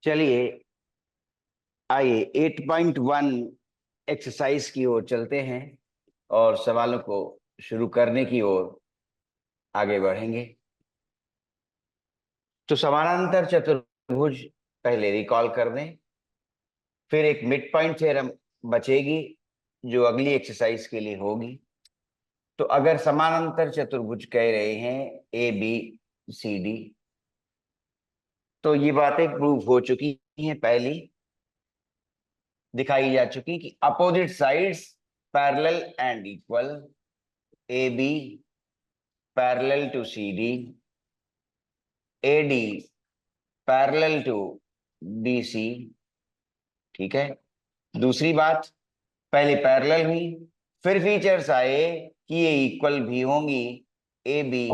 चलिए आइए 8.1 एक्सरसाइज की ओर चलते हैं और सवालों को शुरू करने की ओर आगे बढ़ेंगे। तो समानांतर चतुर्भुज पहले रिकॉल कर दें, फिर एक मिड पॉइंट थ्योरम बचेगी जो अगली एक्सरसाइज के लिए होगी। तो अगर समानांतर चतुर्भुज कह रहे हैं ए बी सी डी, तो ये बातें प्रूव हो चुकी हैं, पहली दिखाई जा चुकी कि opposite sides parallel and equal, A B parallel to C D, A D parallel to B C. ठीक है। दूसरी बात, पहले पैरेलल हुई, फिर फीचर्स आए कि ये इक्वल भी होंगी, A B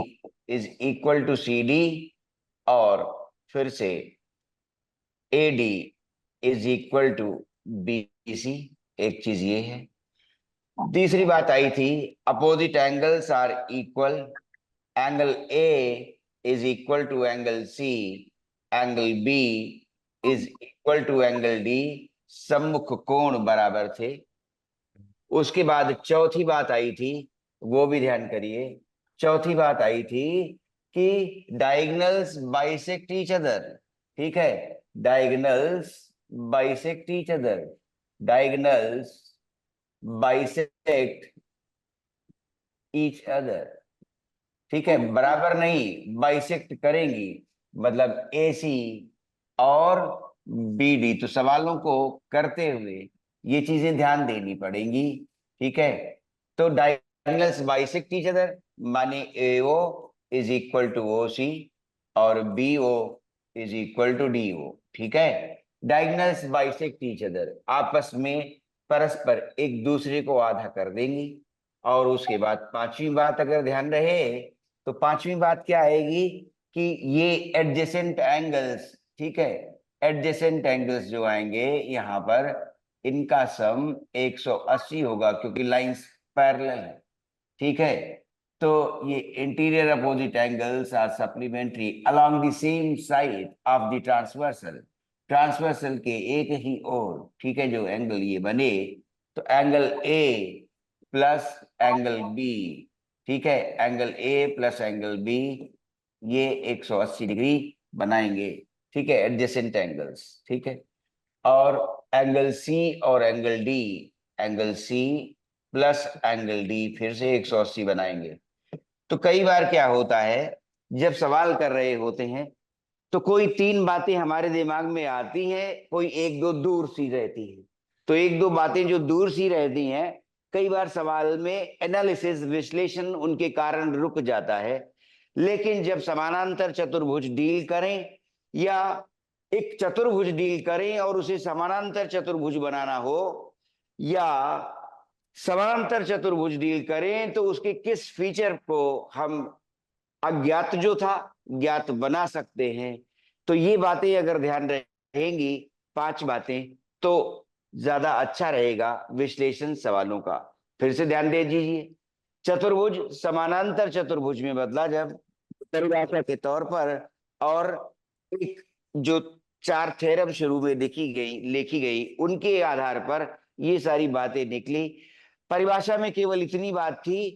is equal to C D, और फिर से A D is equal to B C. एक चीज ये है। तीसरी बात आई थी opposite angles are equal, angle A is equal to angle C, angle B is equal to angle D, सम्मुख कोण बराबर थे। उसके बाद चौथी बात आई थी, वो भी ध्यान करिए। चौथी बात आई थी कि डायगोनल्स बाइसेक्ट ईच अदर। ठीक है, diagonals bisect each other, diagonals bisect each other. ठीक है, बराबर नहीं, बाइसेक्ट करेंगी, मतलब ए सी और बी डी। तो सवालों को करते हुए ये चीजें ध्यान देनी पड़ेंगी। ठीक है, तो डायगोनल्स बाइसेक्ट ईच अदर माने A O is equal to O C और B O is equal to D O. ठीक है, डायगोनल्स बाइसेक्ट ईच अदर, आपस में परस्पर एक दूसरे को आधा कर देंगी। और उसके बाद पांचवी बात अगर ध्यान रहे, तो पांचवी बात क्या आएगी कि ये एडजेसेंट एंगल्स, ठीक है, एडजेसेंट एंगल्स जो आएंगे यहाँ पर, इनका सम 180 होगा क्योंकि लाइंस पैरेलल है। ठीक है, तो ये interior opposite angles are supplementary along the same side of the transversal, transversal के एक ही ओर। ठीक है, जो एंगल ये बने, तो angle A plus angle B, ठीक है, angle A plus angle B, ये 180 डिग्री बनाएंगे। ठीक है, एडजेसेंट एंगल्स। ठीक है, और एंगल सी और angle D, angle C plus angle D फिर से 180 बनाएंगे। तो कई बार क्या होता है, जब सवाल कर रहे होते हैं तो कोई तीन बातें हमारे दिमाग में आती हैं, कोई एक दो दूर सी रहती है। तो एक दो बातें जो दूर सी रहती हैं, कई बार सवाल में एनालिसिस विश्लेषण उनके कारण रुक जाता है। लेकिन जब समानांतर चतुर्भुज डील करें या एक चतुर्भुज डील करें और उसे समानांतर चतुर्भुज बनाना हो, या समानांतर चतुर्भुज डील करें तो उसके किस फीचर को हम अज्ञात जो था ज्ञात बना सकते हैं। तो ये बातें अगर ध्यान रहेंगी, पांच बातें, तो ज्यादा अच्छा रहेगा विश्लेषण सवालों का। फिर से ध्यान दे दीजिए, चतुर्भुज समानांतर चतुर्भुज में बदला जब परिभाषा के तौर पर, और एक जो चार थ्योरम शुरू में लिखी गई उनके आधार पर ये सारी बातें निकली। परिभाषा में केवल इतनी बात थी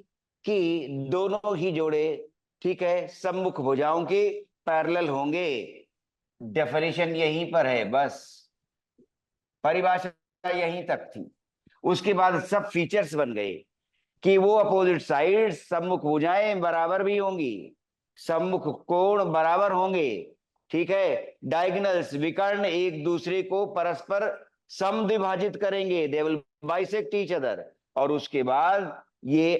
कि दोनों ही जोड़े, ठीक है, सम्मुख भुजाओं के पैरेलल होंगे। डेफिनेशन यहीं पर है, बस परिभाषा यहीं तक थी। उसके बाद सब फीचर्स बन गए कि वो अपोजिट साइड सम्मुख भुजाएं बराबर भी होंगी, सम्मुख कोण बराबर होंगे। ठीक है, डायगोनल्स विकर्ण एक दूसरे को परस्पर समद्विभाजित करेंगे, they will bisect each other. और उसके बाद ये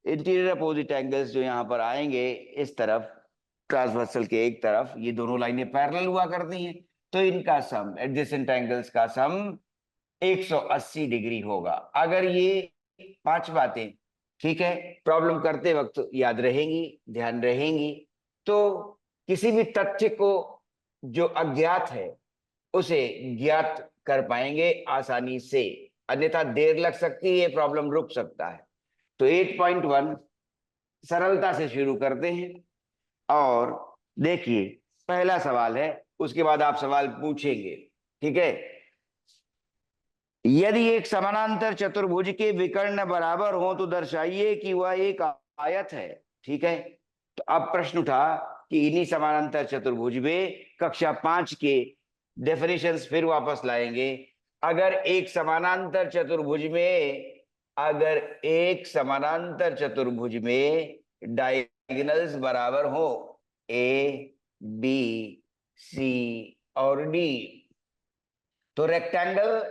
इंटीरियर अपोजिट एंगल्स जो यहाँ पर आएंगे इस तरफ ट्रांसवर्सल के एक तरफ, ये दोनों लाइनें पैरेलल हुआ करती हैं, तो इनका सम एडजेसेंट एंगल्स का सम 180 डिग्री होगा। अगर ये पांच बातें, ठीक है, प्रॉब्लम करते वक्त याद रहेंगी, ध्यान रहेंगी, तो किसी भी तथ्य को जो अज्ञात है उसे ज्ञात कर पाएंगे आसानी से। अन्यथा देर लग सकती है, प्रॉब्लम रुक सकता है। तो 8.1 सरलता से शुरू करते हैं और देखिए, पहला सवाल है उसके बाद आप सवाल पूछेंगे, ठीक है। यदि एक समानांतर चतुर्भुज के विकर्ण बराबर हो तो दर्शाइए कि वह एक आयत है, ठीक है। तो अब प्रश्न उठा कि इन्हीं समानांतर चतुर्भुज में कक्षा 5 के डेफिनेशंस फिर वापस लाएंगे। अगर एक समानांतर चतुर्भुज में डायगोनल्स बराबर हो, ए बी सी और डी, तो रेक्टेंगल,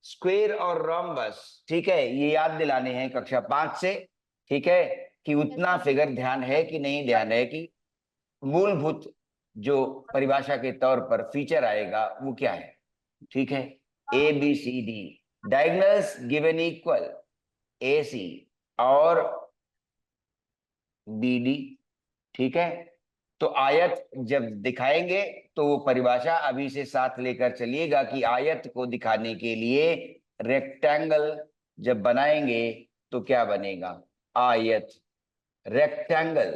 स्क्वायर और रोम्बस, ठीक है, ये याद दिलाने हैं कक्षा 5 से, ठीक है। कि उतना फिगर ध्यान है कि नहीं ध्यान है, कि मूलभूत जो परिभाषा के तौर पर फीचर आएगा वो क्या है, ठीक है। A B C D, diagonals given equal A C और बी डी, ठीक है। तो आयत जब दिखाएंगे तो वो परिभाषा अभी से साथ लेकर चलिएगा कि आयत को दिखाने के लिए रेक्टेंगल जब बनाएंगे तो क्या बनेगा, आयत, रेक्टेंगल,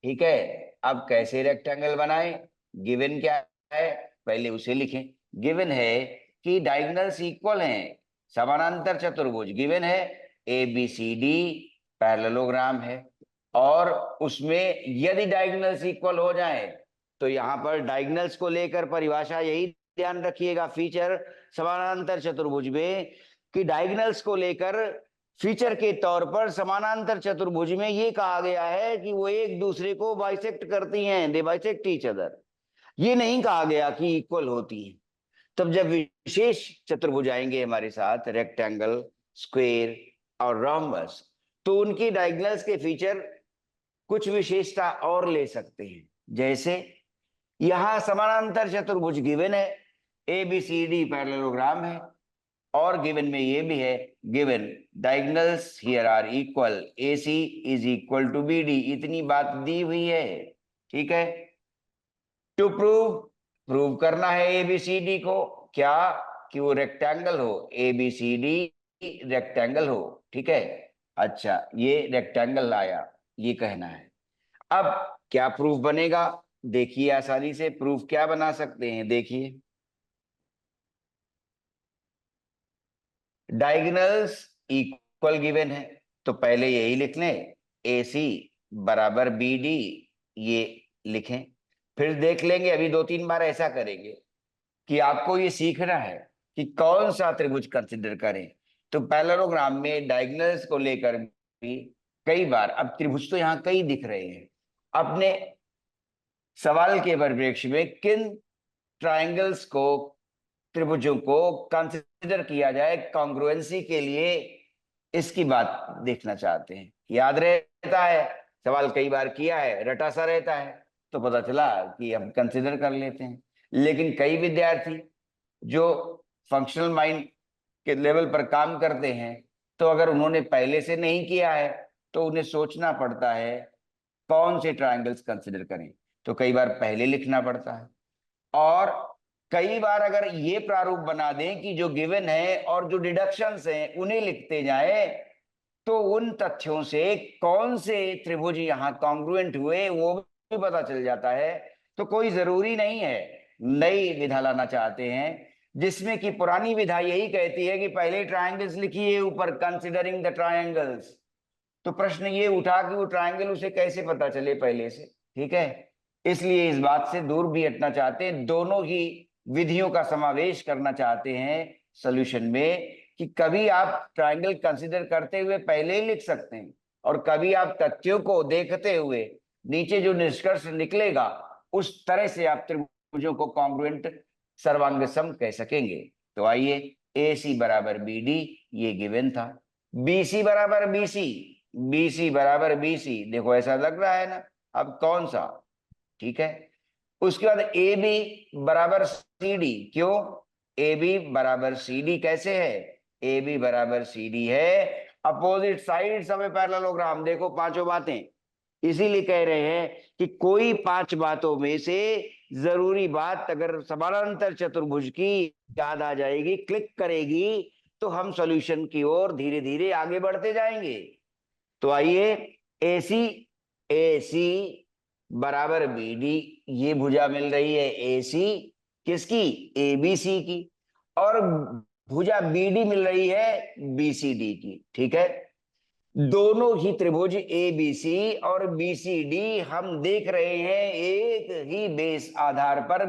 ठीक है। अब कैसे रेक्टेंगल बनाएं, गिवन क्या है पहले उसे लिखें। गिवन है कि डायगोनल्स इक्वल हैं, समानांतर चतुर्भुज गिवन है, A B C D parallelogram है, और उसमें यदि डायगोनल्स इक्वल हो जाए तो यहां पर डायगोनल्स को लेकर परिभाषा यही ध्यान रखिएगा फीचर समानांतर चतुर्भुज में, कि डायगोनल्स को लेकर फीचर के तौर पर समानांतर चतुर्भुज में ये कहा गया है कि वो एक दूसरे को बाइसेक्ट करती हैं, दे बाइसेक्ट ईच अदर, ये नहीं कहा गया कि इक्वल होती हैं। तब जब विशेष चतुर्भुज आएंगे हमारे साथ, रेक्टेंगल, स्क्वायर और रोम्बस, तो उनकी डायगोनल्स के फीचर कुछ विशेषता और ले सकते हैं। जैसे यहां समानांतर चतुर्भुज गिवन है, A B C D parallelogram है, और गिवन में ये भी है, given diagonals here are equal, A C is equal to B D, इतनी बात दी हुई है, ठीक है। टू प्रूव करना है एबीसीडी को, क्या, कि वो रेक्टेंगल हो, एबीसीडी रेक्टेंगल हो, ठीक है। अच्छा, ये रेक्टेंगल लाया, ये कहना है। अब क्या प्रूफ बनेगा, देखिए आसानी से प्रूफ क्या बना सकते हैं, देखिए। डायगोनल्स इक्वल गिवन है तो पहले यही लिख लें, ए सी बराबर बी डी, ये लिखें। फिर देख लेंगे, अभी 2-3 बार ऐसा करेंगे कि आपको ये सीखना है कि कौन सा त्रिभुज कंसिडर करें। तो पैरेललोग्राम में डायगोनल्स को लेकर भी कई बार, अब त्रिभुज तो यहाँ कई दिख रहे हैं, अपने सवाल के परिप्रेक्ष्य में किन ट्रायंगल्स को, त्रिभुजों को कंसिडर किया जाए कॉन्ग्रुएंसी के लिए, इसकी बात देखना चाहते हैं। याद रहता है, सवाल कई बार किया है, रटा सा रहता है, तो पता चला कि हम कंसिडर कर लेते हैं। लेकिन कई विद्यार्थी जो फंक्शनल माइंड के लेवल पर काम करते हैं, तो अगर उन्होंने पहले से नहीं किया है तो उन्हें सोचना पड़ता है कौन से ट्रायंगल्स कंसिडर करें, तो कई बार पहले लिखना पड़ता है। और कई बार अगर ये प्रारूप बना दें कि जो गिवन है और जो डिडक्शंस हैं उन्हें लिखते जाए, तो उन तथ्यों से कौन से त्रिभुज यहाँ कॉन्ग्रुएंट हुए वो भी पता चल जाता है। तो कोई जरूरी नहीं है, नई विधा लाना चाहते हैं जिसमें कि पुरानी विधा यही कहती है कि पहले ट्रायंगल्स लिखिए ऊपर, कंसिडरिंग द ट्रायंगल्स। तो प्रश्न ये उठा कि वो ट्रायंगल उसे कैसे पता चले पहले से, ठीक है। इसलिए इस बात से दूर भी हटना चाहते हैं, दोनों ही विधियों का समावेश करना चाहते हैं सॉल्यूशन में, कि कभी आप ट्रायंगल कंसीडर करते हुए पहले ही लिख सकते हैं, और कभी आप तथ्यों को देखते हुए नीचे जो निष्कर्ष निकलेगा उस तरह से आप त्रिभुजों को कॉन्ग्रुएंट, सर्वांग सम कह सकेंगे। तो आइए, ए सी बराबर बी डी ये गिवन था, बी सी बराबर बी सी, बी सी बराबर बी सी, देखो ऐसा लग रहा है ना, अब कौन सा, ठीक है। उसके बाद ए बी बराबर सी डी, क्यों, ए बी बराबर सी डी कैसे है, ए बी बराबर सी डी है opposite sides of a parallelogram, देखो पांचों बातें, इसीलिए कह रहे हैं कि कोई 5 बातों में से जरूरी बात अगर समानांतर चतुर्भुज की याद आ जाएगी, क्लिक करेगी, तो हम सॉल्यूशन की ओर धीरे धीरे आगे बढ़ते जाएंगे। तो आइए, एसी, एसी बराबर बी डी, ये भुजा मिल रही है एसी, किसकी? एबीसी की। और भुजा बीडी मिल रही है बीसीडी की। ठीक है, दोनों ही त्रिभुज एबीसी और बीसीडी हम देख रहे हैं एक ही बेस आधार पर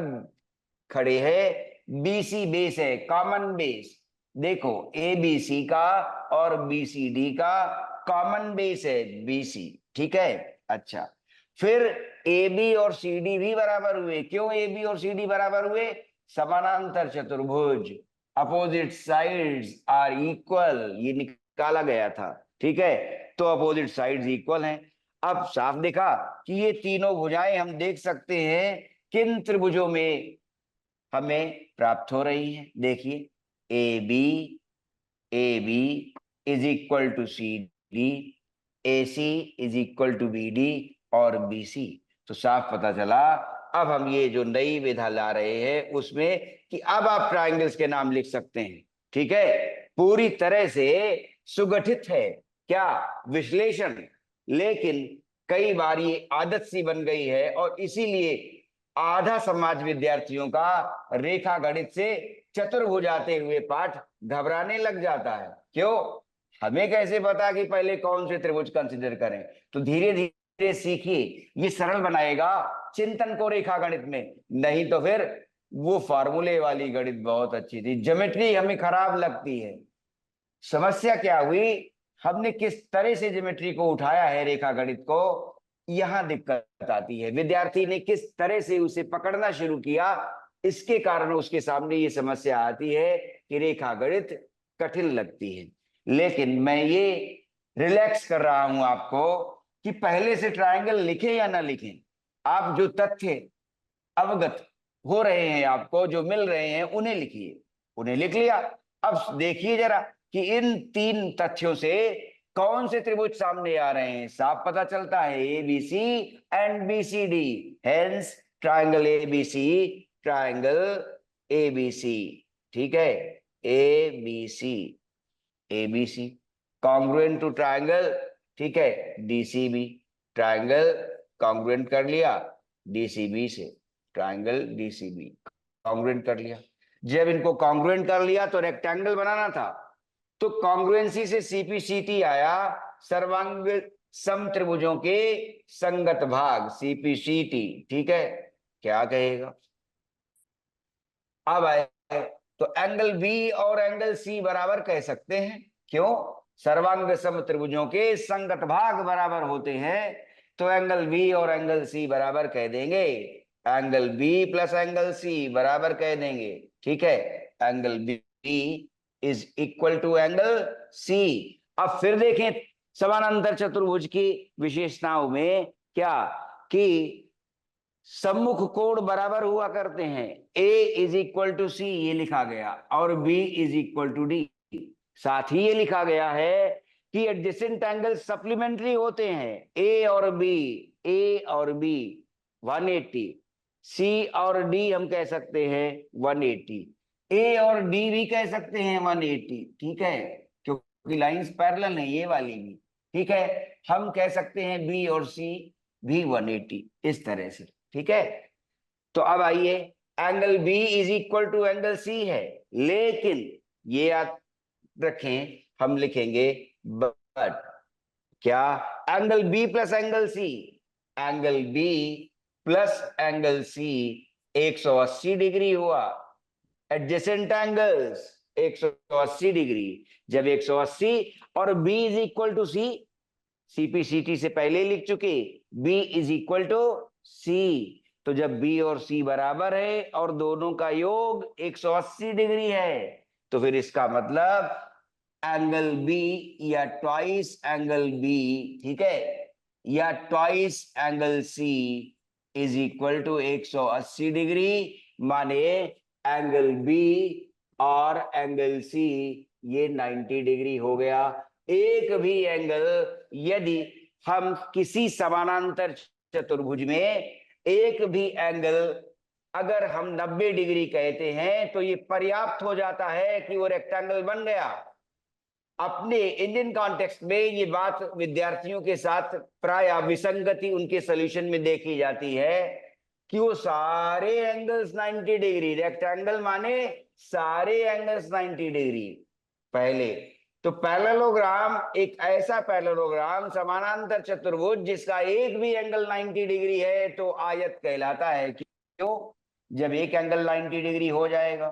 खड़े हैं। बीसी बेस है, कॉमन बेस। देखो, एबीसी का और बीसीडी का कॉमन बेस है बीसी। ठीक है, अच्छा, फिर AB और CD भी बराबर हुए। क्यों AB और CD बराबर हुए? समानांतर चतुर्भुज, अपोजिट साइड्स आर इक्वल, ये निकाला गया था। ठीक है, तो अपोजिट साइड्स इक्वल हैं। अब साफ देखा कि ये तीनों भुजाएं हम देख सकते हैं किन त्रिभुजों में हमें प्राप्त हो रही है। देखिए, AB is equal to CD, AC is equal to BD और BC। तो साफ पता चला, अब हम ये जो नई विधा ला रहे हैं उसमें कि अब आप ट्रायंगल्स के नाम लिख सकते हैं। ठीक है, पूरी तरह से सुगठित है क्या? विश्लेषण। लेकिन कई बार ये आदत सी बन गई है और इसीलिए आधा समाज विद्यार्थियों का रेखा गणित से चतुर्भुज आते हुए पाठ घबराने लग जाता है। क्यों? हमें कैसे पता कि पहले कौन से त्रिभुज कंसिडर करें? तो धीरे धीरे सीखिए, ये सरल बनाएगा चिंतन को रेखा गणित में। नहीं तो फिर वो फार्मूले वाली गणित बहुत अच्छी थी, ज्योमेट्री हमें खराब लगती है। समस्या क्या हुई, हमने किस तरह से ज्योमेट्री को उठाया है रेखा गणित को, यहां दिक्कत आती है। विद्यार्थी ने किस तरह से उसे पकड़ना शुरू किया, इसके कारण उसके सामने ये समस्या आती है कि रेखा गणित कठिन लगती है। लेकिन मैं ये रिलैक्स कर रहा हूं आपको कि पहले से ट्रायंगल लिखें या ना लिखें, आप जो तथ्य अवगत हो रहे हैं, आपको जो मिल रहे हैं, उन्हें लिखिए। उन्हें लिख लिया, अब देखिए जरा कि इन तीन तथ्यों से कौन से त्रिभुज सामने आ रहे हैं। साफ पता चलता है ABC and BCD, hence triangle ABC, triangle ABC। ठीक है, ABC कॉन्ग्रुएंट टू ट्रायंगल। ठीक है, DCB, ट्रायंगल कॉन्ग्रुएंट कर लिया DCB से, ट्रायंगल DCB कॉन्ग्रुएंट कर लिया। जब इनको कॉन्ग्रुएंट कर लिया तो रेक्टेंगल बनाना था, तो कॉन्ग्रुएंसी से CPCT आया, सर्वांग सम त्रिभुजों के संगत भाग CPCT। ठीक है, क्या कहेगा? अब आए तो एंगल बी और एंगल सी बराबर कह सकते हैं। क्यों? सर्वांग सम त्रिभुजों के संगत भाग बराबर होते हैं, तो एंगल बी और एंगल सी बराबर कह देंगे। Angle B plus angle C बराबर कह देंगे। ठीक है, angle B is equal to angle C. अब फिर देखें समानांतर चतुर्भुज की विशेषताओं में क्या, कि सम्मुख कोण बराबर हुआ करते हैं। A is equal to C, ये लिखा गया, और B is equal to D। साथ ही ये लिखा गया है कि एडजेसेंट एंगल सप्लीमेंट्री होते हैं। A और B 180, C और D हम कह सकते हैं 180, A और D भी कह सकते हैं 180। ठीक है, क्योंकि लाइंस पैरेलल है ये वाली भी। ठीक है, हम कह सकते हैं B और C भी 180, इस तरह से। ठीक है, तो अब आइए, angle B is equal to angle C है, लेकिन ये याद रखें, हम लिखेंगे बट क्या, angle B plus angle C, angle B plus angle C 180 degree हुआ। एडजेसेंट एंगल्स 180 डिग्री, जब 180 और B is equal to C, CPCT से पहले लिख चुके, B is equal to C, तो जब B और C बराबर है और दोनों का योग 180 डिग्री है, तो फिर इसका मतलब एंगल B या ट्वाइस एंगल B, ठीक है, या twice angle C is equal to 180 degree. माने एंगल B और एंगल C ये 90 डिग्री हो गया। एक भी एंगल, यदि हम किसी समानांतर चतुर्भुज में एक भी एंगल अगर हम 90 डिग्री कहते हैं तो ये पर्याप्त हो जाता है कि वो रेक्टेंगल बन गया। अपने इंडियन कॉन्टेक्स्ट में ये बात विद्यार्थियों के साथ प्राय विसंगति उनके सॉल्यूशन में देखी जाती है कि वो सारे एंगल्स 90 डिग्री, रेक्टेंगल माने सारे एंगल्स 90 डिग्री। पहले तो पैरेललोग्राम एक ऐसा पैरेललोग्राम समानांतर चतुर्भुज जिसका एक भी एंगल 90 डिग्री है तो आयत कहलाता है। क्यों? जब एक एंगल 90 डिग्री हो जाएगा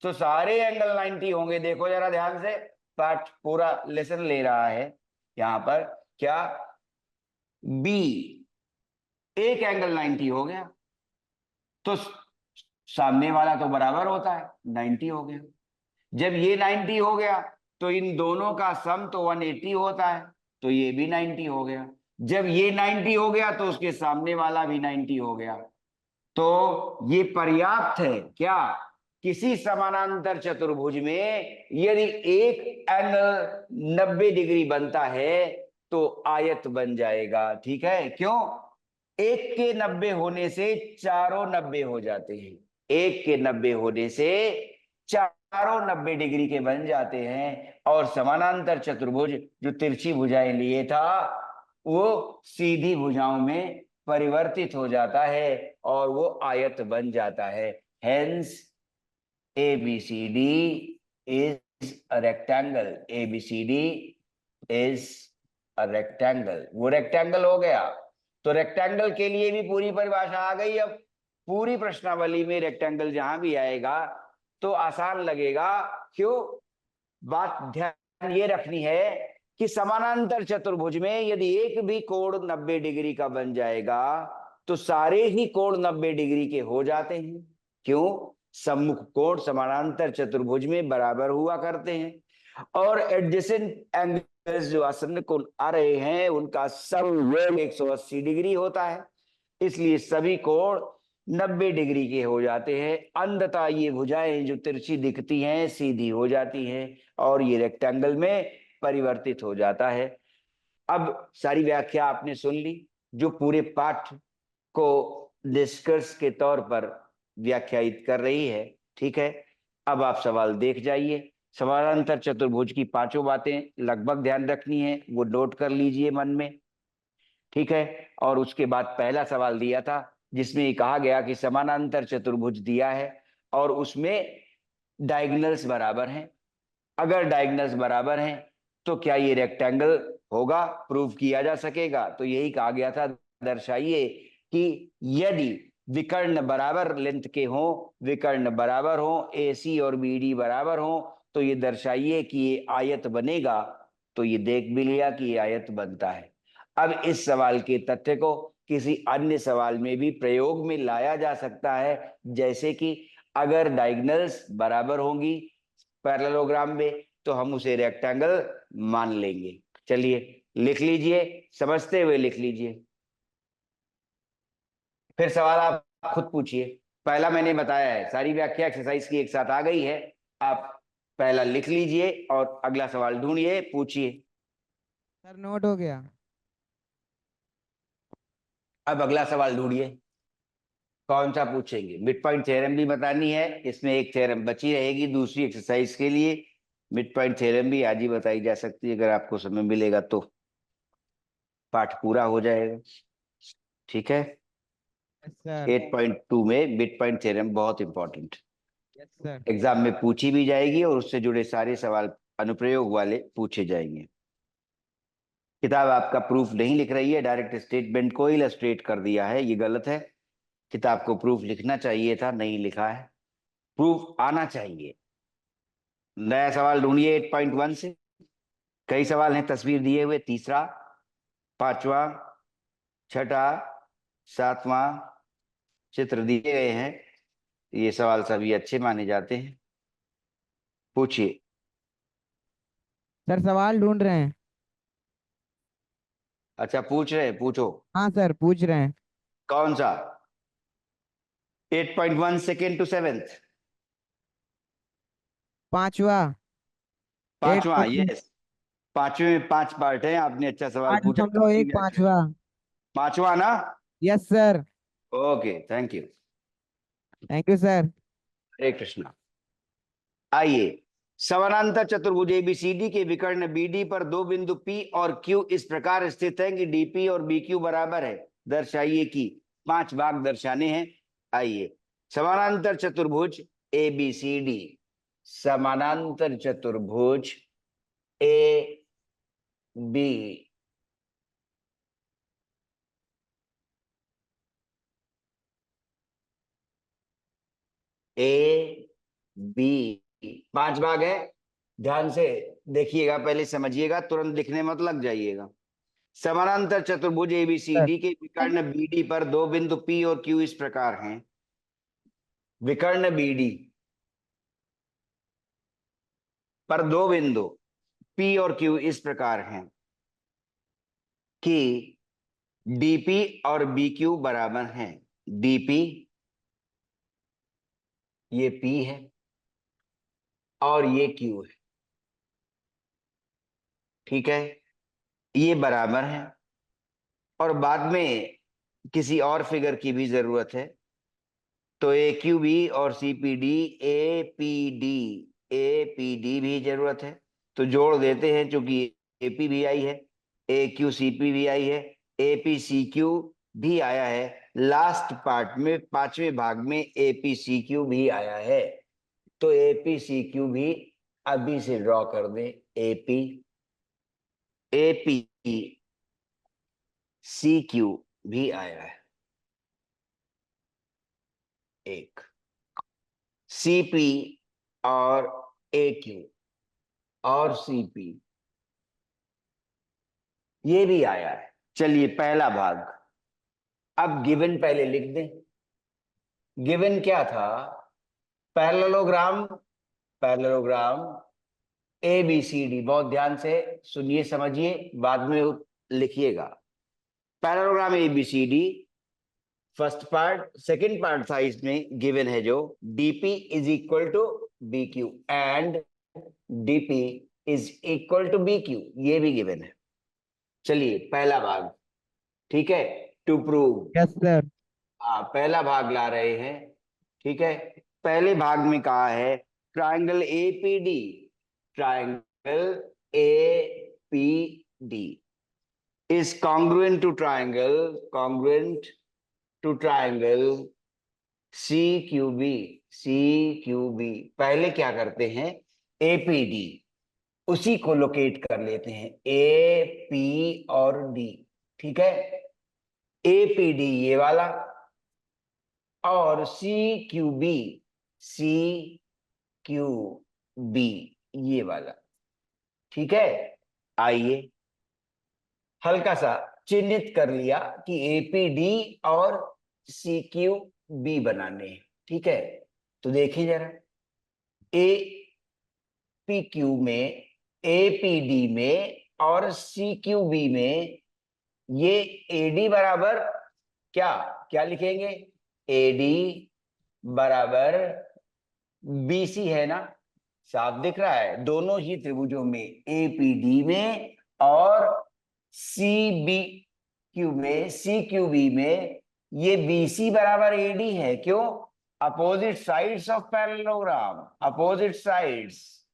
तो सारे एंगल 90 होंगे। देखो जरा ध्यान से, पाठ पूरा लेसन ले रहा है यहां पर। क्या? बी एक एंगल 90 हो गया तो सामने वाला तो बराबर होता है, 90 हो गया। जब ये 90 हो गया तो इन दोनों का सम तो 180 होता है, तो ये भी 90 हो गया। जब ये 90 हो गया तो उसके सामने वाला भी 90 हो गया। तो ये पर्याप्त है क्या? किसी समानांतर चतुर्भुज में यदि एक एंगल 90 डिग्री बनता है तो आयत बन जाएगा। ठीक है? क्यों? एक के 90 होने से चारों 90 हो जाते हैं। एक के 90 होने से चारों 90 डिग्री के बन जाते हैं, और समानांतर चतुर्भुज जो तिरछी भुजाएं लिए था वो सीधी भुजाओं में परिवर्तित हो जाता है और वो आयत बन जाता है। Hence ABCD is a rectangle. ABCD is a rectangle. वो रेक्टेंगल हो गया। तो रेक्टेंगल के लिए भी पूरी परिभाषा आ गई। अब पूरी प्रश्नावली में रेक्टेंगल जहां भी आएगा तो आसान लगेगा। क्यों? बात ध्यान ये रखनी है कि समानांतर चतुर्भुज में यदि एक भी कोण 90 डिग्री का बन जाएगा तो सारे ही कोण 90 डिग्री के हो जाते हैं। क्यों? सम्मुख कोण समानांतर चतुर्भुज में बराबर हुआ करते हैं, और एडजेसेंट एंगल्स जो आसन्न कोण आ रहे हैं उनका समयोग 180 डिग्री होता है। इसलिए सभी कोण 90 डिग्री के हो जाते हैं। अंततः ये भुजाएं जो तिरछी दिखती हैं सीधी हो जाती हैं और ये रेक्टेंगल में परिवर्तित हो जाता है। अब सारी व्याख्या आपने सुन ली जो पूरे पाठ को निष्कर्ष के तौर पर व्याख्यायित कर रही है। ठीक है? अब आप सवाल देख जाइए। समानांतर चतुर्भुज की पांचों बातें लगभग ध्यान रखनी है, वो नोट कर लीजिए मन में। ठीक है? और उसके बाद पहला सवाल दिया था जिसमें कहा गया कि समानांतर चतुर्भुज दिया है और उसमें डायगोनल्स बराबर हैं। अगर डायगोनल्स बराबर हैं तो क्या ये रेक्टेंगल होगा? प्रूव किया जा सकेगा। तो यही कहा गया था, दर्शाइए कि यदि विकर्ण बराबर लेंथ के हों, विकर्ण बराबर हों, AC और BD बराबर हों, तो ये दर्शाइए कि ये आयत बनेगा। तो ये देख भी लिया कि ये आयत बनता है। अब इस सवाल के तथ्य को किसी अन्य सवाल में भी प्रयोग में लाया जा सकता है, जैसे कि अगर डायगोनल्स बराबर होंगी पैरेललोग्राम में तो हम उसे रेक्टेंगल मान लेंगे। चलिए लिख लीजिए, समझते हुए लिख लीजिए। फिर सवाल आप खुद पूछिए। पहला मैंने बताया है, सारी व्याख्या एक्सरसाइज की एक साथ आ गई है। आप पहला लिख लीजिए और अगला सवाल ढूंढिए, पूछिए। सर नोट हो गया। अब अगला सवाल ढूंढिए, कौन सा पूछेंगे? मिड पॉइंट थ्योरम भी बतानी है, इसमें एक थ्योरम बची रहेगी दूसरी एक्सरसाइज के लिए। मिड पॉइंट थ्योरम भी आज ही बताई जा सकती है, अगर आपको समय मिलेगा तो पाठ पूरा हो जाएगा। ठीक है? Yes sir. 8.2 में मिड पॉइंट थ्योरम बहुत इंपॉर्टेंट, यस सर। एग्जाम में पूछी भी जाएगी और उससे जुड़े सारे सवाल अनुप्रयोग वाले पूछे जाएंगे। किताब आपका प्रूफ नहीं लिख रही है, डायरेक्ट स्टेटमेंट को इलस्ट्रेट कर दिया है, ये गलत है। किताब को प्रूफ लिखना चाहिए था, नहीं लिखा है। प्रूफ आना चाहिए। नया सवाल ढूंढिए 8.1 से। कई सवाल हैं तस्वीर दिए हुए, तीसरा, पांचवा, छठा, सातवां चित्र दिए गए हैं। ये सवाल सभी अच्छे माने जाते हैं। पूछिए। सर सवाल ढूंढ रहे हैं। अच्छा पूछ रहे हैं, पूछो। हाँ सर पूछ रहे हैं। कौन सा? 8.1 सेकेंड टू सेवेंथ? पांचवा। एट पांचवा, पॉइंट यस। पांचवे में 5 पार्ट है। आपने अच्छा सवाल आठ पूछा, दशमलव काफी एक व्याख्या है। पांचवा। पांचवा ना? Yes sir. Okay, thank you. Thank you sir. Hare Krishna. आइए, समानांतर चतुर्भुज ABCD के विकर्ण BD पर दो बिंदु P और Q इस प्रकार स्थित हैं कि DP और BQ बराबर है। दर्शाइए कि 5 भाग दर्शाने हैं। आइए, समानांतर चतुर्भुज ए बी सी डी, समानांतर चतुर्भुज ए बी ए बी, 5 भाग है। ध्यान से देखिएगा, पहले समझिएगा, तुरंत लिखने मत लग जाइएगा। समानांतर चतुर्भुज सर एबीसीडी के विकर्ण बीडी पर दो बिंदु पी और क्यू इस प्रकार हैं। विकर्ण बीडी पर दो बिंदु पी और क्यू इस प्रकार हैं कि डीपी और बी क्यू बराबर हैं। डीपी ये पी है और ये क्यू है, ठीक है, ये बराबर है। और बाद में किसी और फिगर की भी जरूरत है, तो ए क्यू बी और C P D, A P D भी जरूरत है, तो जोड़ देते हैं, क्योंकि ए पी भी आई है, ए क्यू सी पी भी आई है, ए पी सी क्यू भी आया है, लास्ट पार्ट में 5वें भाग में ए पी सी क्यू भी आया है। तो ए पी सी क्यू भी अभी से ड्रॉ कर दें। ए पी सी क्यू भी आया है, एक सीपी और ए क्यू और सीपी ये भी आया है। चलिए, पहला भाग। अब गिवन पहले लिख दें। गिवन क्या था? Parallelogram, parallelogram A B C D. बहुत ध्यान से सुनिए, समझिए, बाद में लिखिएगा। Parallelogram A B C D, first part. Second part था इसमें, गिवन है जो DP is equal to B Q and DP is equal to B Q, ये भी गिवन है। चलिए, पहला भाग, ठीक है, टू प्रूव। Yes sir. पहला भाग ला रहे हैं, ठीक है। पहले भाग में कहा है triangle APD, triangle APD is congruent to triangle CQB, CQB। पहले क्या करते हैं, APD उसी को लोकेट कर लेते हैं, ए पी और डी, ठीक है। APD ये वाला और CQB, CQB ये वाला, ठीक है। आइए, हल्का सा चिन्हित कर लिया कि एपीडी और सीक्यूबी बनाने हैं, ठीक है। तो देखिए जरा, एपीक्यू में, एपीडी में और सीक्यूबी में ये एडी बराबर क्या क्या लिखेंगे? एडी बराबर बीसी है ना, साफ दिख रहा है। दोनों ही त्रिभुजों में, एपीडी में और सीबी क्यू में, सी क्यू बी में, ये बीसी बराबर एडी है। क्यों? Opposite sides of parallelogram, opposite sides,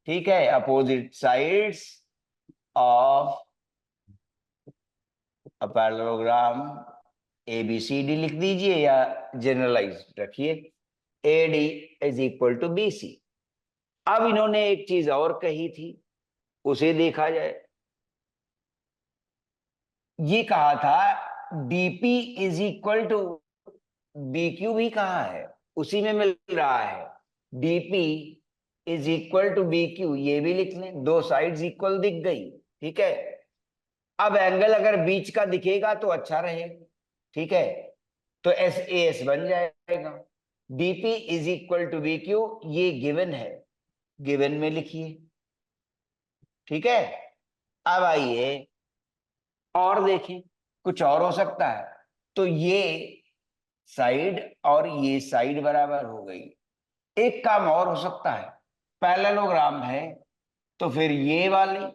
ठीक है, opposite sides of a parallelogram ABCD लिख दीजिए या जनरलाइज रखिए, AD is equal to BC. अब इन्होंने एक चीज और कही थी, उसे देखा जाए। ये कहा था DP is equal to B Q, भी कहा है, उसी में मिल रहा है। DP is equal to B Q, ये भी लिख लें, दो साइड्स इक्वल दिख गई, ठीक है। अब एंगल अगर बीच का दिखेगा तो अच्छा रहेगा, ठीक है, तो एस ए एस बन जाएगा। DP is equal to B Q, ये गिवन है, गिवन में लिखिए, ठीक है। अब आइए और देखें, कुछ और हो सकता है। तो ये साइड और ये साइड बराबर हो गई। एक काम और हो सकता है, पैरेललोग्राम है तो फिर ये वाली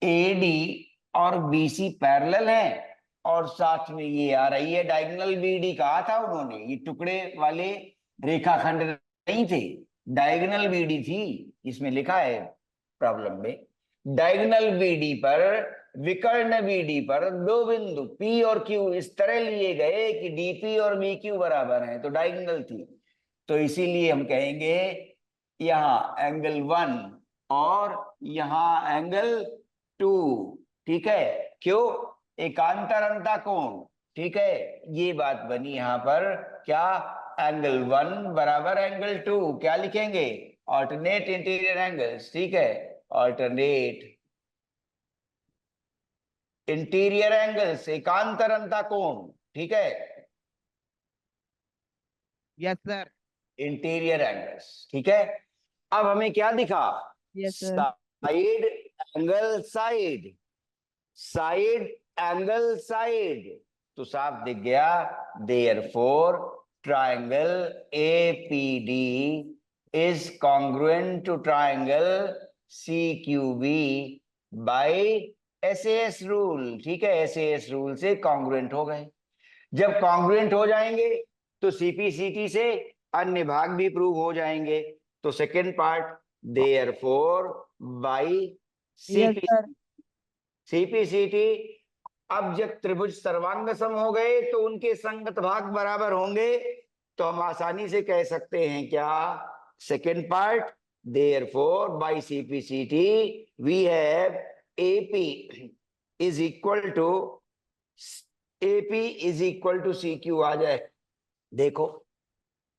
एडी और बीसी पैरेलल है, और साथ में ये आ रही है डायगोनल बीडी। कहा था उन्होंने, ये टुकड़े वाले रेखाखंड नहीं थे, डायगोनल बीडी थी, इसमें लिखा है प्रॉब्लम में। डायगोनल बीडी पर विकर्ण बीडी पर दो बिंदु P और Q इस तरह लिए गए कि DP और BQ बराबर हैं, तो डायगोनल थी, तो इसीलिए हम कहेंगे यहाँ एंगल 1 और यहाँ एंगल 2। ठीक है, क्यों? एकांतर कोण। ठीक है, ये बात बनी यहाँ पर। क्या? एंगल 1 बराबर एंगल 2, क्या लिखेंगे? Alternate interior angles. ठीक है, ऑल्टरनेट इंटीरियर एंगल्स, एकांतर कोण। ठीक है, यस सर। Interior angles. ठीक है, अब हमें क्या दिखा? Yes sir. Side angle side, side angle side, तो साफ दिख गया। Therefore triangle APD is congruent to triangle CQB by SAS rule. ठीक है, SAS रूल से कॉन्ग्रुएंट हो गए। जब कॉन्ग्रुएंट हो जाएंगे तो CPCT से अन्य भाग भी प्रूव हो जाएंगे। तो second part, therefore bye yes sir. CPCT, अब जब त्रिभुज सर्वांग सम हो गए तो उनके संगत भाग बराबर होंगे, तो हम आसानी से कह सकते हैं क्या? Second part, therefore by CPCT we have AP is equal to CQ आ जाए। देखो,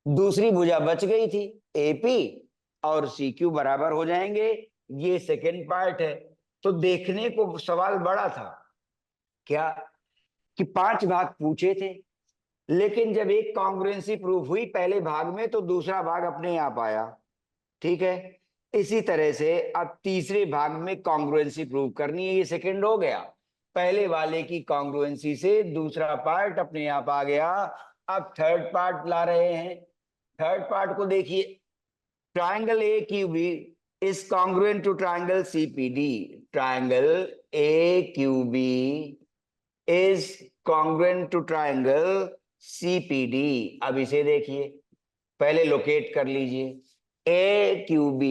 दूसरी भुजा बच गई थी, AP और CQ बराबर हो जाएंगे। ये सेकेंड पार्ट है। तो देखने को सवाल बड़ा था क्या, कि 5 भाग पूछे थे, लेकिन जब एक कॉन्ग्रुएंसी प्रूफ हुई पहले भाग में तो दूसरा भाग अपने आप आया। ठीक है, इसी तरह से अब तीसरे भाग में कॉन्ग्रुएंसी प्रूव करनी है। ये सेकंड हो गया, पहले वाले की कॉन्ग्रुएंसी से दूसरा पार्ट अपने आप आ गया। अब थर्ड पार्ट ला रहे हैं। थर्ड पार्ट को देखिए, triangle AQB is congruent to triangle CPD. Triangle AQB is congruent to triangle CPD. अब इसे देखिए, पहले लोकेट कर लीजिए। AQB,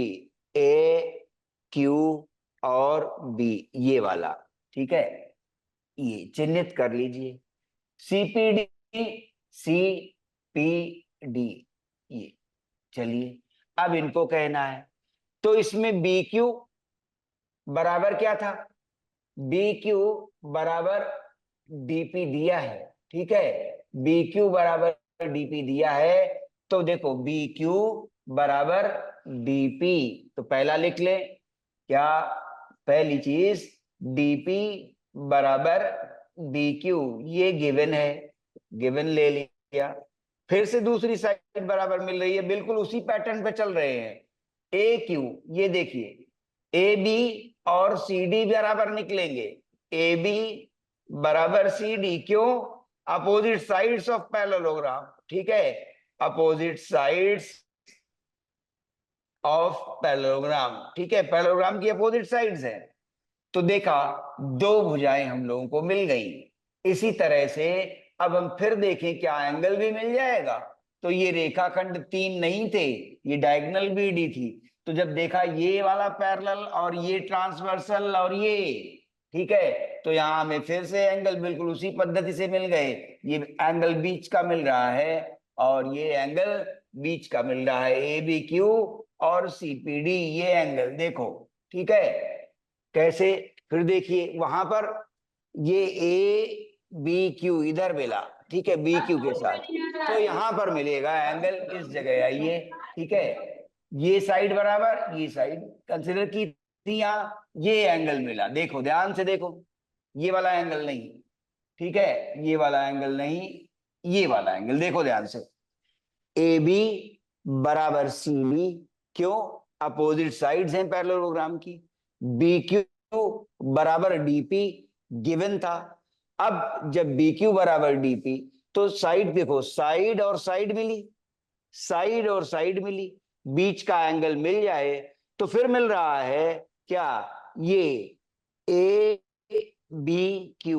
AQ और B, ये वाला। ठीक है, ये चिन्हित कर लीजिए। CPD, CPD, ये। चलिए, अब इनको कहना है, तो इसमें BQ बराबर क्या था? BQ बराबर DP दिया है। ठीक है, BQ बराबर DP दिया है, तो देखो BQ बराबर DP, तो पहला लिख ले क्या? पहली चीज, DP बराबर BQ, ये गिवन है, गिवन ले लिया। फिर से दूसरी साइड बराबर मिल रही है, बिल्कुल उसी पैटर्न पे चल रहे हैं। AQ, ये देखिए, AB और CD बराबर निकलेंगे। AB बराबर CD, क्यों? Opposite sides of parallelogram. ठीक है, अपोजिट साइड्स ऑफ पैरेललोग्राम। ठीक है, पैरेललोग्राम की अपोजिट साइड्स हैं। तो देखा, दो भुजाएं हम लोगों को मिल गई। इसी तरह से अब हम फिर देखें क्या एंगल भी मिल जाएगा। तो ये रेखाखंड 3 नहीं थे, ये डायगोनल BD थी। तो जब देखा ये वाला पैरेलल और ये ट्रांसवर्सल और ये, ठीक है, तो यहां हमें फिर से एंगल बिल्कुल उसी पद्धति से मिल गए। ये एंगल बीच का मिल रहा है और ये एंगल बीच का मिल रहा है, ABQ और CPD, ये एंगल देखो। ठीक है, कैसे? फिर देखिए वहां पर ये ABQ इधर मिला। ठीक है, BQ के साथ, तो यहां पर मिलेगा एंगल इस जगह आइए। ठीक है, ये साइड बराबर ये साइड कंसिडर की थी, यहां ये एंगल मिला। देखो ध्यान से देखो, ये वाला एंगल नहीं। ठीक है, ये वाला एंगल नहीं, ये वाला एंगल देखो ध्यान से। AB बराबर CB, क्यों? अपोजिट साइड्स हैं पैरेललोग्राम की। BQ बराबर DP गिवन था। अब जब BQ बराबर DP, तो साइड देखो, साइड और साइड मिली, साइड और साइड मिली, बीच का एंगल मिल जाए तो फिर मिल रहा है क्या? ये ABQ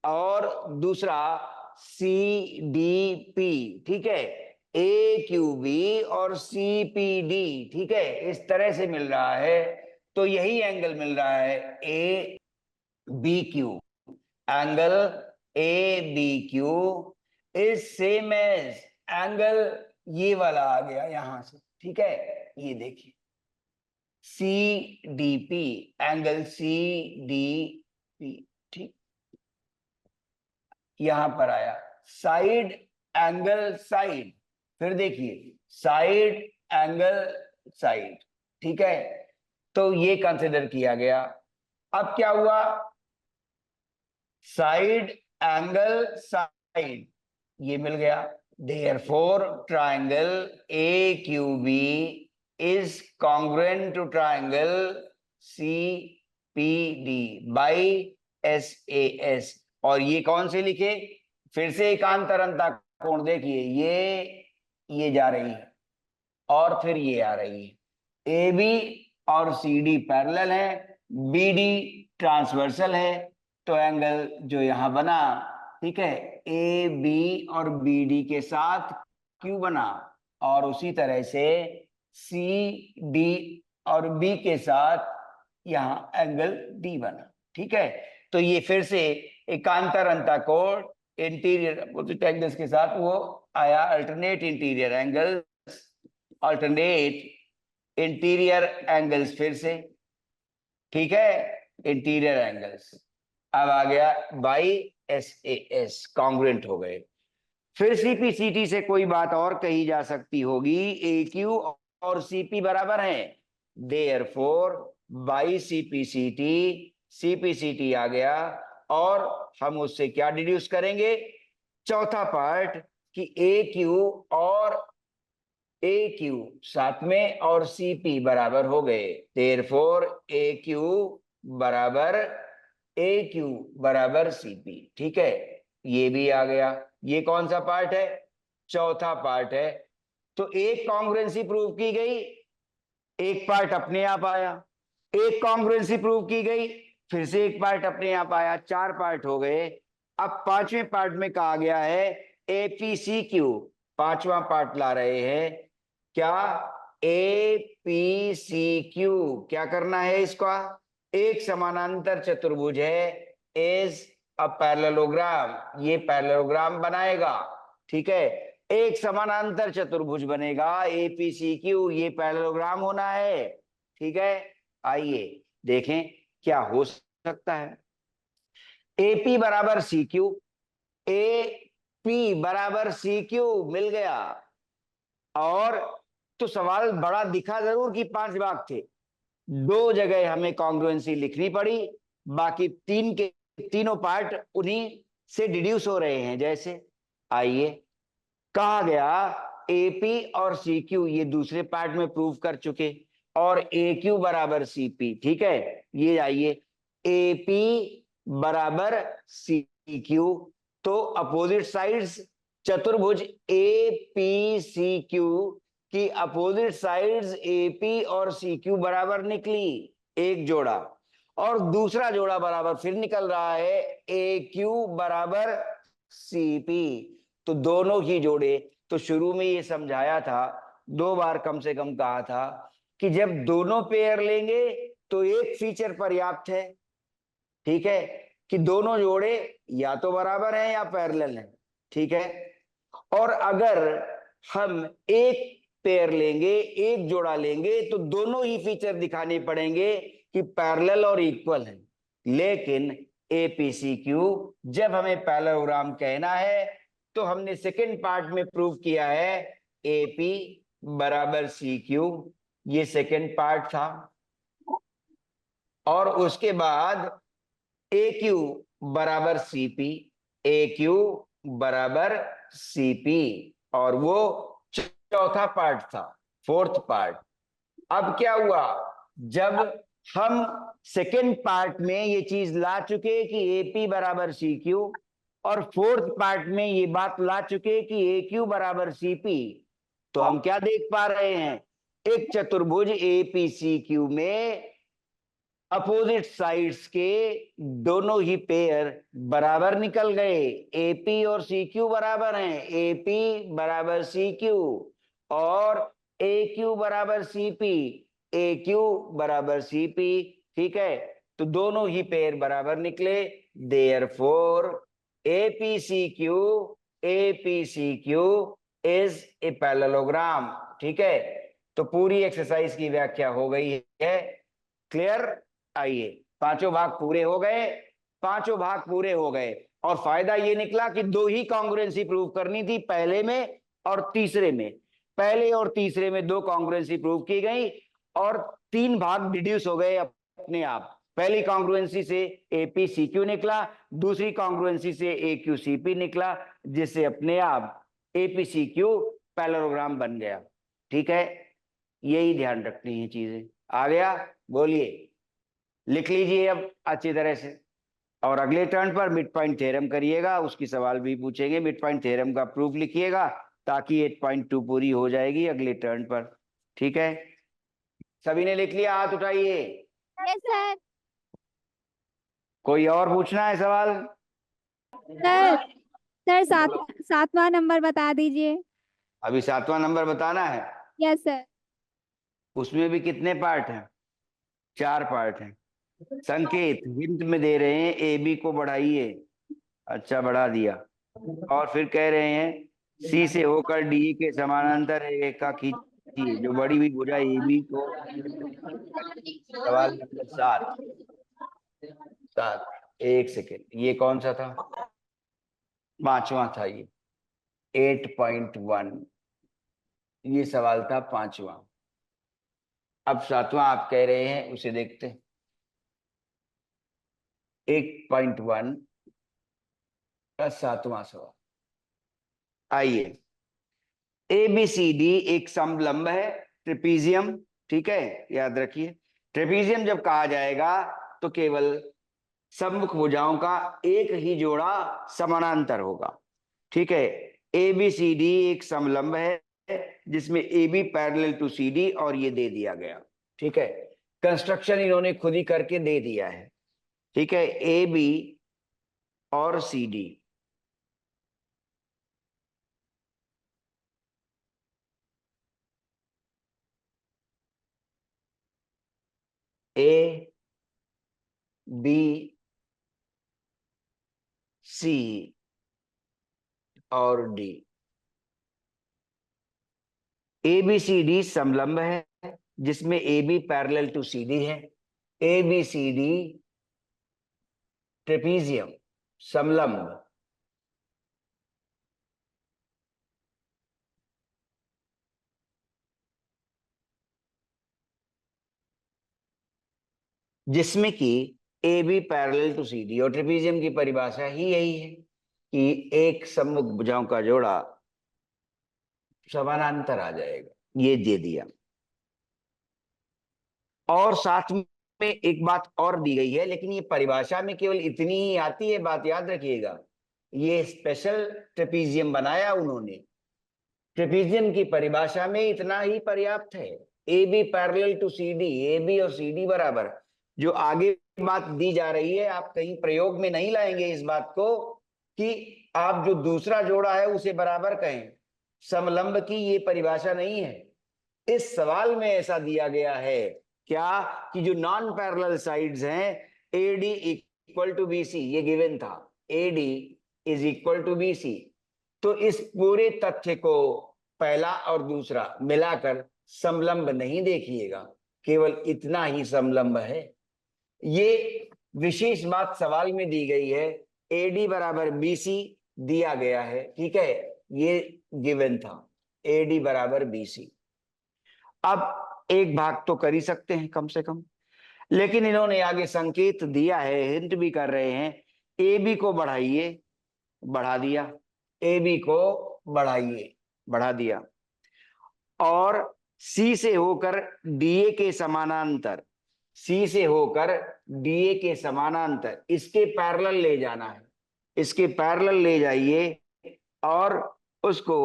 और दूसरा CDP। ठीक है, AQB और CPD। ठीक है, इस तरह से मिल रहा है। तो यही एंगल मिल रहा है, B Q, angle A B Q is same as angle, ये वाला आ गया यहां से, ठीक है, ये देखिए C D P, angle C D P, ठीक, यहां पर आया साइड एंगल साइड, फिर देखिए साइड एंगल साइड, ठीक है, तो ये कंसिडर किया गया। अब क्या हुआ, साइड एंगल साइड ये मिल गया, therefore triangle A Q B is congruent to triangle C P D by S A S. और ये कौन से लिखे, फिर से एकांतर अंतः कोण देखिए, ये जा रही है और फिर ये आ रही है, ए बी और सी डी पैरेलल है, बी डी ट्रांसवर्सल है, तो एंगल जो यहां बना, ठीक है, ए बी और बी डी के साथ क्यू बना, और उसी तरह से सी डी और बी के साथ यहां एंगल डी बना, ठीक है। तो ये फिर से एकांतर अंतःकोण इंटीरियर अपोजिट एंगल्स के साथ वो आया, alternate interior angle, alternate interior angles, फिर से ठीक है, इंटीरियर एंगल्स अब आ गया by S A S, congruent हो गए। फिर सीपीसीटी से कोई बात और कही जा सकती होगी, ए क्यू और सीपी बराबर हैं, देयरफॉर बाई सीपीसीटी, सीपीसीटी आ गया, और हम उससे क्या डिड्यूस करेंगे, चौथा पार्ट कि ए क्यू और ए क्यू साथ में और सीपी बराबर हो गए, देयरफॉर ए क्यू बराबर ए क्यू बराबर सीपी, ठीक है, ये भी आ गया। ये कौन सा पार्ट है, चौथा पार्ट है। तो एक कॉन्ग्रुएंसी प्रूव की गई, एक पार्ट अपने आप आया, एक कॉन्ग्रुएंसी प्रूव की गई, फिर से एक पार्ट अपने आप आया, चार पार्ट हो गए। अब पांचवें पार्ट में कहा गया है एपीसी क्यू, पांचवा पार्ट ला रहे हैं, क्या, ए पी सी क्यू, क्या करना है इसका, एक समानांतर चतुर्भुज है, इज अ पैरेललोग्राम, ये पैरेललोग्राम बनाएगा, ठीक है, एक समानांतर चतुर्भुज बनेगा एपीसीक्यू, ये पैरेललोग्राम होना है, ठीक है। आइए देखें क्या हो सकता है, एपी बराबर सी क्यू, ए पी बराबर सी क्यू मिल गया, और तो सवाल बड़ा दिखा जरूर कि पांच भाग थे, दो जगह हमें कॉन्ग्रुएंसी लिखनी पड़ी, बाकी तीन के तीनों पार्ट उन्हीं से डिड्यूस हो रहे हैं। जैसे आइए, कहा गया एपी और सी क्यू ये दूसरे पार्ट में प्रूव कर चुके, और ए क्यू बराबर सी पी, ठीक है, ये आइए एपी बराबर सी क्यू, तो अपोजिट साइड्स चतुर्भुज ए पी सी क्यू की अपोजिट साइड्स एपी और सी क्यू बराबर निकली, एक जोड़ा, और दूसरा जोड़ा बराबर फिर निकल रहा है ए क्यू बराबर सी पी, तो दोनों ही जोड़े। तो शुरू में ये समझाया था, दो बार कम से कम कहा था कि जब दोनों पेयर लेंगे तो एक फीचर पर्याप्त है, ठीक है, कि दोनों जोड़े या तो बराबर हैं या पैरेलल हैं, ठीक है। और अगर हम एक पेयर लेंगे, एक जोड़ा लेंगे, तो दोनों ही फीचर दिखाने पड़ेंगे कि पैरेलल और इक्वल है। लेकिन एपीसीक्यू जब हमें पैरेललोग्राम कहना है, तो हमने सेकेंड पार्ट में प्रूव किया है एपी बराबर सी क्यू, ये सेकेंड पार्ट था, और उसके बाद ए क्यू बराबर सीपी, ए क्यू बराबर सीपी, और वो चौथा पार्ट था, फोर्थ पार्ट। अब क्या हुआ, जब हम सेकेंड पार्ट में ये चीज ला चुके कि एपी बराबर सी क्यू, और फोर्थ पार्ट में ये बात ला चुके कि ए क्यू बराबर सीपी, तो हम क्या देख पा रहे हैं, एक चतुर्भुज एपीसी क्यू में अपोजिट साइड्स के दोनों ही पेयर बराबर निकल गए, एपी और सी क्यू बराबर हैं, एपी बराबर सी क्यू, और ए क्यू बराबर सी पी, ए क्यू बराबर सी पी, ठीक है। तो दोनों ही पेयर बराबर निकले। Therefore APCQ APCQ is a parallelogram. ठीक है, तो पूरी एक्सरसाइज की व्याख्या हो गई है। क्लियर? आइए, पांचों भाग पूरे हो गए, पांचों भाग पूरे हो गए, और फायदा ये निकला कि दो ही कॉन्ग्रुएंसी प्रूव करनी थी, पहले में और तीसरे में। पहले और तीसरे में दो कॉन्ग्रुएंसी प्रूव की गई और तीन भाग डिड्यूस हो गए अपने आप। पहली कॉन्ग्रुएंसी से एपीसीक्यू निकला, दूसरी कॉन्ग्रुएंसी से एक्यूसीपी निकला, जिससे अपने आप एपीसीक्यू पैरेललोग्राम बन गया। ठीक है, यही ध्यान रखनी है चीजें। आ गया? बोलिए, लिख लीजिए अब अच्छी तरह से, और अगले टर्न पर मिड पॉइंट थ्योरम करिएगा, उसकी सवाल भी पूछेंगे। मिड पॉइंट थ्योरम का प्रूफ लिखिएगा, ताकि 8.2 पूरी हो जाएगी अगले टर्न पर। ठीक है, सभी ने लिख लिया? हाथ उठाइए। Yes sir. कोई और पूछना है सवाल? सर सर सातवां नंबर बता दीजिए। अभी सातवां नंबर बताना है? Yes sir. उसमें भी कितने पार्ट हैं? 4 पार्ट हैं। संकेत हिंट में दे रहे हैं, ए बी को बढ़ाइए। अच्छा, बढ़ा दिया। और फिर कह रहे हैं सी से होकर डी के समानांतर एक रेखा खींचिए जो बड़ी हुई भुजा ए बी को। सवाल नंबर 7। एक सेकेंड, ये कौन सा था? पांचवा था ये, 8.1। ये सवाल था पांचवा। अब सातवां आप कह रहे हैं, उसे देखते हैं। 8.1 का सातवां सवाल। आइए, एबीसीडी एक समलंब है, ट्रेपीजियम। ठीक है, याद रखिए, ट्रेपीजियम जब कहा जाएगा तो केवल सम्मुख भुजाओं का एक ही जोड़ा समानांतर होगा। ठीक है, एबीसीडी एक समलंब है जिसमें A B parallel to C D, और ये दे दिया गया। ठीक है, कंस्ट्रक्शन इन्होंने खुद ही करके दे दिया है। ठीक है, ए बी और C D, A B C और D. A B C D समलंब है जिसमें A B parallel to C D है। A B C D trapezium समलंब। जिसमें कि A B parallel to C D, और ट्रेपीजियम की परिभाषा ही यही है कि एक सम्मुख भुजाओं का जोड़ा समानांतर आ जाएगा। ये दे दिया, और साथ में एक बात और दी गई है, लेकिन ये परिभाषा में केवल इतनी ही आती है, बात याद रखिएगा। ये स्पेशल ट्रेपीजियम बनाया उन्होंने, ट्रेपीजियम की परिभाषा में इतना ही पर्याप्त है। A B parallel to C D, A B और सी डी बराबर। जो आगे बात दी जा रही है, आप कहीं प्रयोग में नहीं लाएंगे इस बात को कि आप जो दूसरा जोड़ा है उसे बराबर कहें। समलंब की ये परिभाषा नहीं है। इस सवाल में ऐसा दिया गया है क्या कि जो नॉन पैरेलल साइड्स हैं, A D equal to B C, ये गिवन था, A D is equal to B C. तो इस पूरे तथ्य को पहला और दूसरा मिलाकर समलंब नहीं देखिएगा, केवल इतना ही समलंब है। ये विशेष बात सवाल में दी गई है, एडी बराबर बीसी दिया गया है। ठीक है, ये गिवन था, एडी बराबर बीसी। अब एक भाग तो कर ही सकते हैं कम से कम, लेकिन इन्होंने आगे संकेत दिया है, हिंट भी कर रहे हैं, ए बी को बढ़ाइए, बढ़ा दिया। ए बी को बढ़ाइए, बढ़ा दिया। और सी से होकर डीए के समानांतर, सी से होकर डीए के समानांतर इसके पैरेलल ले जाना है। इसके पैरेलल ले जाइए और उसको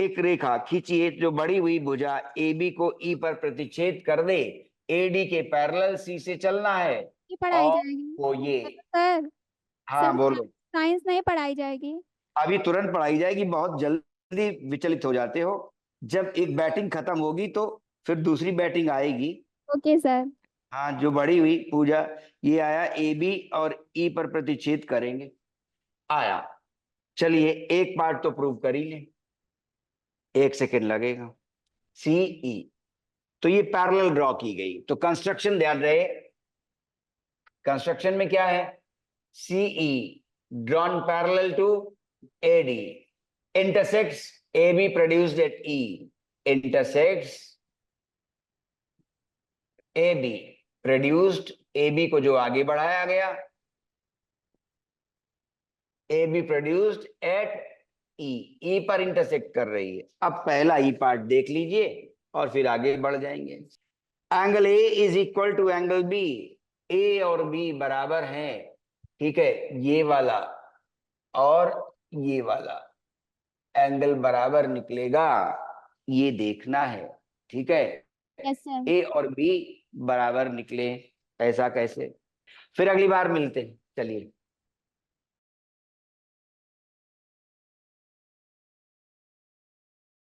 एक रेखा खींचिए जो बढ़ी हुई भुजा ए बी को ई पर प्रतिच्छेद कर दे। एडी के पैरेलल सी से चलना है। ये पढ़ाई और जाएगी वो ये, सर। हाँ सर बोलो। साइंस नहीं पढ़ाई जाएगी? अभी तुरंत पढ़ाई जाएगी, बहुत जल्दी विचलित हो जाते हो। जब एक बैटिंग खत्म होगी तो फिर दूसरी बैटिंग आएगी। Okay sir. हाँ, जो बड़ी हुई पूजा, ये आया ए बी और ई पर प्रतिच्छेद करेंगे, आया। चलिए एक पार्ट तो प्रूव कर ही ले, 1 सेकेंड लगेगा। सी ई, तो ये पैरेलल ड्रॉ की गई, तो कंस्ट्रक्शन ध्यान रहे, कंस्ट्रक्शन में क्या है, CE drawn parallel to AD, intersects AB produced at E, intersects AB produced, AB को जो आगे बढ़ाया गया, AB प्रोड्यूस्ड एट E पर इंटरसेक्ट कर रही है। अब पहला ई पार्ट देख लीजिए और फिर आगे बढ़ जाएंगे। Angle A is equal to angle B, A और B बराबर हैं, ठीक है, ये वाला और ये वाला एंगल बराबर निकलेगा, ये देखना है, ठीक है। Yes sir. A और B बराबर निकले, ऐसा कैसे? फिर अगली बार मिलते हैं, चलिए।